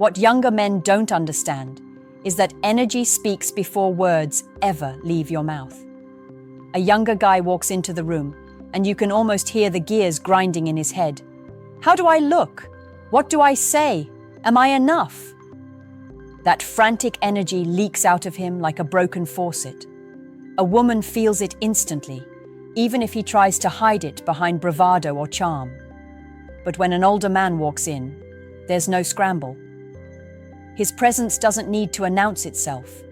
What younger men don't understand is that energy speaks before words ever leave your mouth. A younger guy walks into the room, and you can almost hear the gears grinding in his head. How do I look? What do I say? Am I enough? That frantic energy leaks out of him like a broken faucet. A woman feels it instantly, even if he tries to hide it behind bravado or charm. But when an older man walks in, there's no scramble. His presence doesn't need to announce itself.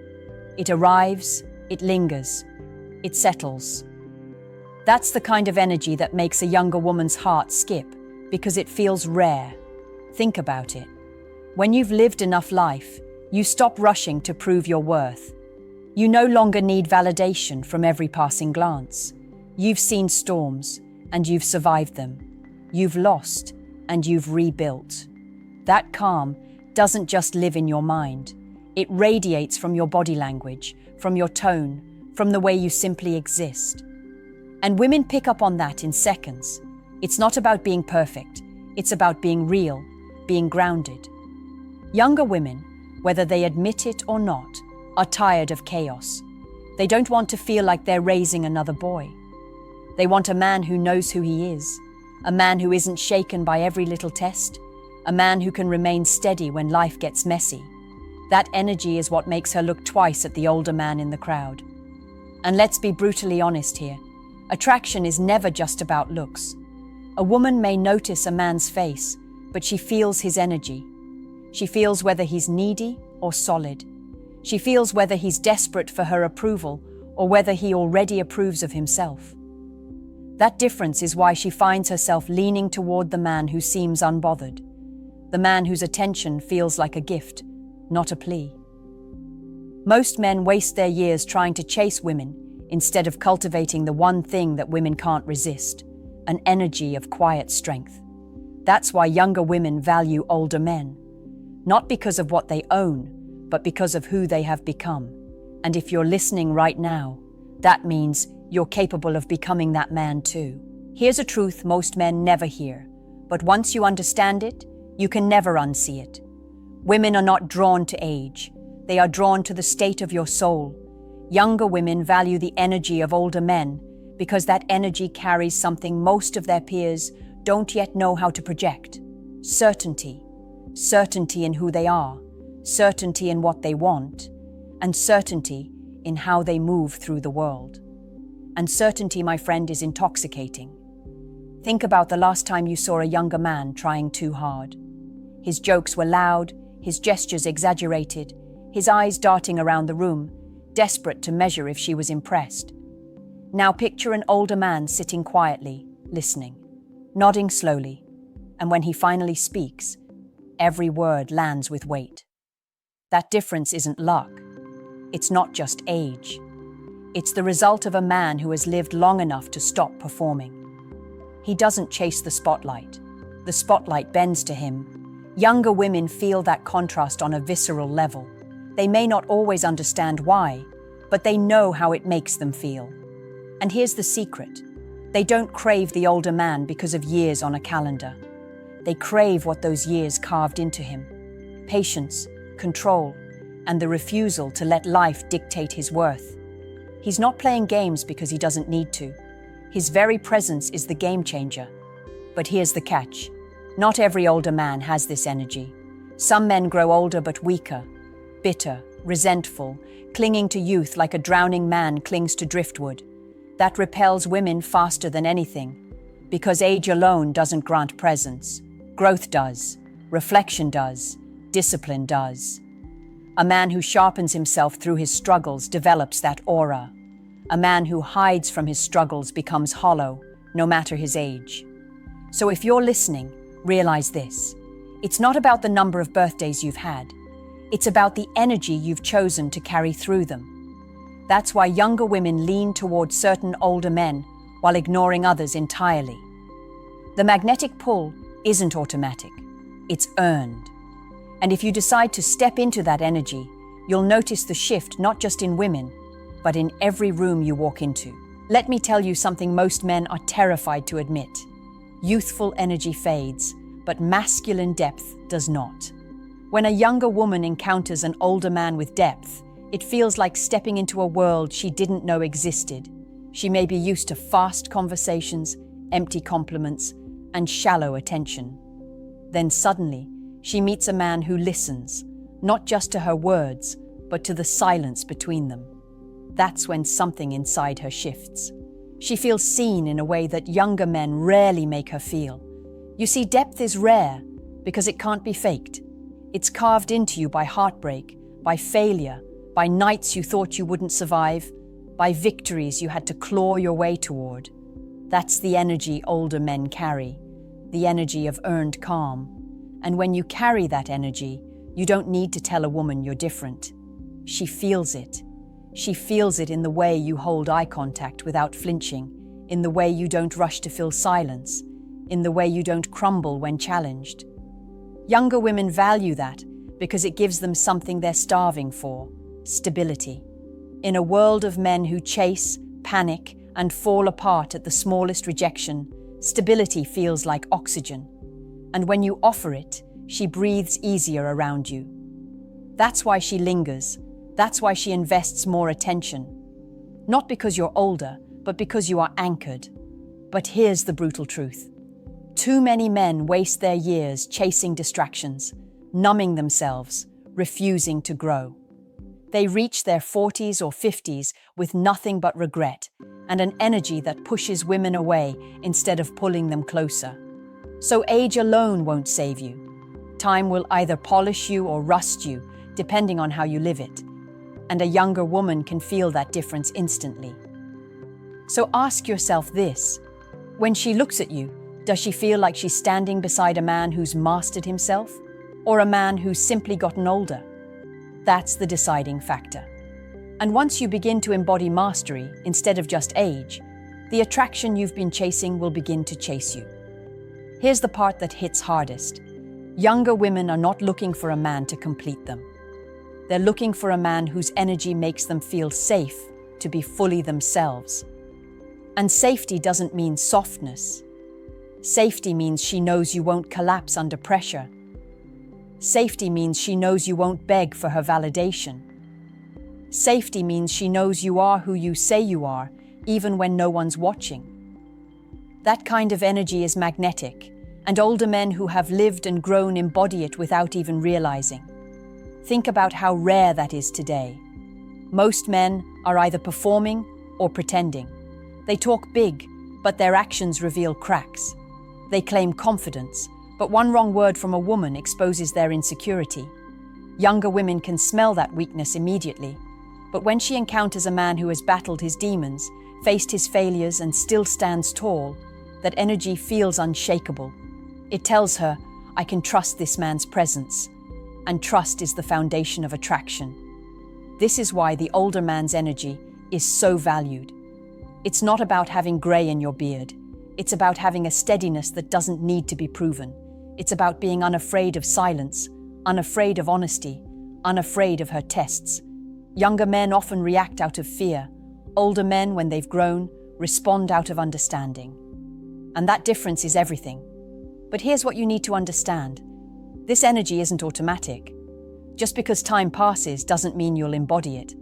It arrives, it lingers, it settles. That's the kind of energy that makes a younger woman's heart skip, because it feels rare. Think about it. When you've lived enough life, you stop rushing to prove your worth. You no longer need validation from every passing glance. You've seen storms, and you've survived them. You've lost, and you've rebuilt. That calm doesn't just live in your mind. It radiates from your body language, from your tone, from the way you simply exist. And women pick up on that in seconds. It's not about being perfect. It's about being real, being grounded. Younger women, whether they admit it or not, are tired of chaos. They don't want to feel like they're raising another boy. They want a man who knows who he is, a man who isn't shaken by every little test, a man who can remain steady when life gets messy. That energy is what makes her look twice at the older man in the crowd. And let's be brutally honest here. Attraction is never just about looks. A woman may notice a man's face, but she feels his energy. She feels whether he's needy or solid. She feels whether he's desperate for her approval or whether he already approves of himself. That difference is why she finds herself leaning toward the man who seems unbothered, the man whose attention feels like a gift, not a plea. Most men waste their years trying to chase women instead of cultivating the one thing that women can't resist, an energy of quiet strength. That's why younger women value older men, not because of what they own, but because of who they have become. And if you're listening right now, that means you're capable of becoming that man too. Here's a truth most men never hear, but once you understand it, you can never unsee it. Women are not drawn to age. They are drawn to the state of your soul. Younger women value the energy of older men because that energy carries something most of their peers don't yet know how to project. Certainty. Certainty in who they are, certainty in what they want, and certainty in how they move through the world. And certainty, my friend, is intoxicating. Think about the last time you saw a younger man trying too hard. His jokes were loud, his gestures exaggerated, his eyes darting around the room, desperate to measure if she was impressed. Now picture an older man sitting quietly, listening, nodding slowly, and when he finally speaks, every word lands with weight. That difference isn't luck. It's not just age. It's the result of a man who has lived long enough to stop performing. He doesn't chase the spotlight. The spotlight bends to him. Younger women feel that contrast on a visceral level. They may not always understand why, but they know how it makes them feel. And here's the secret. They don't crave the older man because of years on a calendar. They crave what those years carved into him: patience, control, and the refusal to let life dictate his worth. He's not playing games because he doesn't need to. His very presence is the game changer. But here's the catch. Not every older man has this energy. Some men grow older but weaker, bitter, resentful, clinging to youth like a drowning man clings to driftwood. That repels women faster than anything, because age alone doesn't grant presence. Growth does, reflection does, discipline does. A man who sharpens himself through his struggles develops that aura. A man who hides from his struggles becomes hollow, no matter his age. So if you're listening, realize this. It's not about the number of birthdays you've had. It's about the energy you've chosen to carry through them. That's why younger women lean toward certain older men while ignoring others entirely. The magnetic pull isn't automatic. It's earned. And if you decide to step into that energy, you'll notice the shift not just in women, but in every room you walk into. Let me tell you something most men are terrified to admit. Youthful energy fades, but masculine depth does not. When a younger woman encounters an older man with depth, it feels like stepping into a world she didn't know existed. She may be used to fast conversations, empty compliments, and shallow attention. Then suddenly, she meets a man who listens, not just to her words, but to the silence between them. That's when something inside her shifts. She feels seen in a way that younger men rarely make her feel. You see, depth is rare because it can't be faked. It's carved into you by heartbreak, by failure, by nights you thought you wouldn't survive, by victories you had to claw your way toward. That's the energy older men carry, the energy of earned calm. And when you carry that energy, you don't need to tell a woman you're different. She feels it. She feels it in the way you hold eye contact without flinching, in the way you don't rush to fill silence, in the way you don't crumble when challenged. Younger women value that because it gives them something they're starving for: stability. In a world of men who chase, panic, and fall apart at the smallest rejection, stability feels like oxygen. And when you offer it, she breathes easier around you. That's why she lingers. That's why she invests more attention. Not because you're older, but because you are anchored. But here's the brutal truth. Too many men waste their years chasing distractions, numbing themselves, refusing to grow. They reach their 40s or 50s with nothing but regret and an energy that pushes women away instead of pulling them closer. So age alone won't save you. Time will either polish you or rust you, depending on how you live it. And a younger woman can feel that difference instantly. So ask yourself this: when she looks at you, does she feel like she's standing beside a man who's mastered himself, or a man who's simply gotten older? That's the deciding factor. And once you begin to embody mastery instead of just age, the attraction you've been chasing will begin to chase you. Here's the part that hits hardest. Younger women are not looking for a man to complete them. They're looking for a man whose energy makes them feel safe to be fully themselves. And safety doesn't mean softness. Safety means she knows you won't collapse under pressure. Safety means she knows you won't beg for her validation. Safety means she knows you are who you say you are, even when no one's watching. That kind of energy is magnetic, and older men who have lived and grown embody it without even realizing. Think about how rare that is today. Most men are either performing or pretending. They talk big, but their actions reveal cracks. They claim confidence, but one wrong word from a woman exposes their insecurity. Younger women can smell that weakness immediately, but when she encounters a man who has battled his demons, faced his failures, and still stands tall, that energy feels unshakable. It tells her, I can trust this man's presence, and trust is the foundation of attraction. This is why the older man's energy is so valued. It's not about having grey in your beard. It's about having a steadiness that doesn't need to be proven. It's about being unafraid of silence, unafraid of honesty, unafraid of her tests. Younger men often react out of fear. Older men, when they've grown, respond out of understanding. And that difference is everything. But here's what you need to understand. This energy isn't automatic. Just because time passes doesn't mean you'll embody it.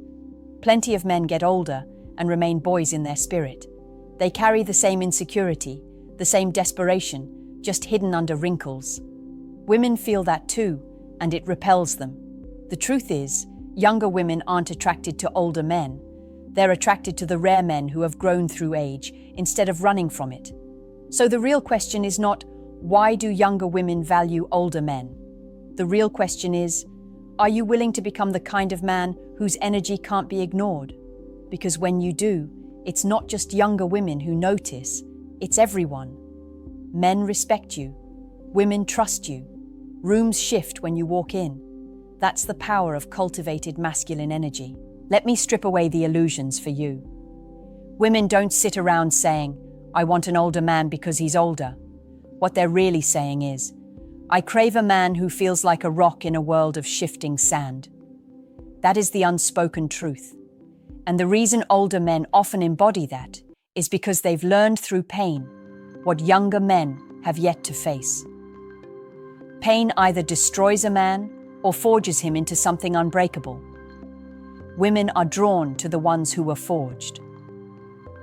Plenty of men get older and remain boys in their spirit. They carry the same insecurity, the same desperation, just hidden under wrinkles. Women feel that too, and it repels them. The truth is, younger women aren't attracted to older men. They're attracted to the rare men who have grown through age, instead of running from it. So the real question is not, why do younger women value older men? The real question is, are you willing to become the kind of man whose energy can't be ignored? Because when you do, it's not just younger women who notice, it's everyone. Men respect you. Women trust you. Rooms shift when you walk in. That's the power of cultivated masculine energy. Let me strip away the illusions for you. Women don't sit around saying, I want an older man because he's older. What they're really saying is, I crave a man who feels like a rock in a world of shifting sand. That is the unspoken truth. And the reason older men often embody that is because they've learned through pain what younger men have yet to face. Pain either destroys a man or forges him into something unbreakable. Women are drawn to the ones who were forged.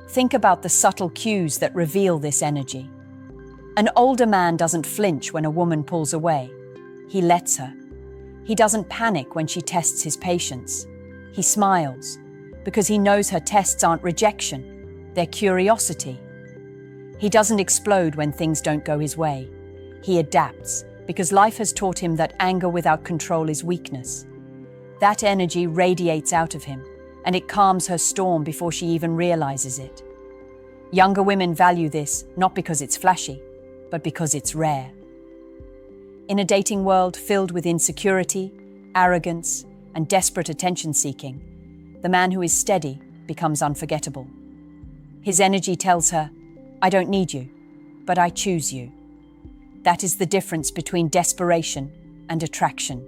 Think about the subtle cues that reveal this energy. An older man doesn't flinch when a woman pulls away. He lets her. He doesn't panic when she tests his patience. He smiles, because he knows her tests aren't rejection, they're curiosity. He doesn't explode when things don't go his way. He adapts, because life has taught him that anger without control is weakness. That energy radiates out of him, and it calms her storm before she even realizes it. Younger women value this not because it's flashy, but because it's rare. In a dating world filled with insecurity, arrogance, and desperate attention-seeking, the man who is steady becomes unforgettable. His energy tells her, "I don't need you, but I choose you." That is the difference between desperation and attraction.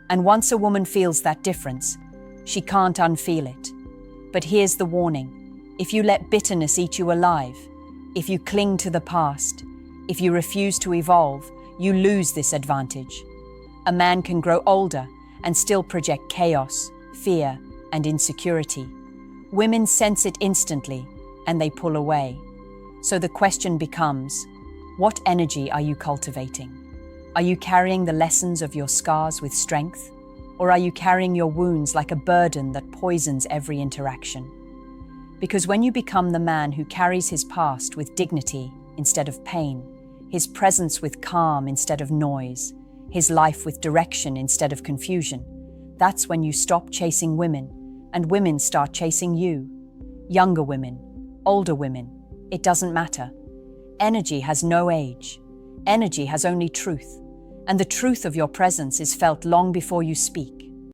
And once a woman feels that difference, she can't unfeel it. But here's the warning. If you let bitterness eat you alive, if you cling to the past, if you refuse to evolve, you lose this advantage. A man can grow older and still project chaos, fear, and insecurity. Women sense it instantly, and they pull away. So the question becomes, what energy are you cultivating? Are you carrying the lessons of your scars with strength? Or are you carrying your wounds like a burden that poisons every interaction? Because when you become the man who carries his past with dignity instead of pain, his presence with calm instead of noise, his life with direction instead of confusion, that's when you stop chasing women and women start chasing you. Younger women, older women, it doesn't matter. Energy has no age. Energy has only truth. And the truth of your presence is felt long before you speak.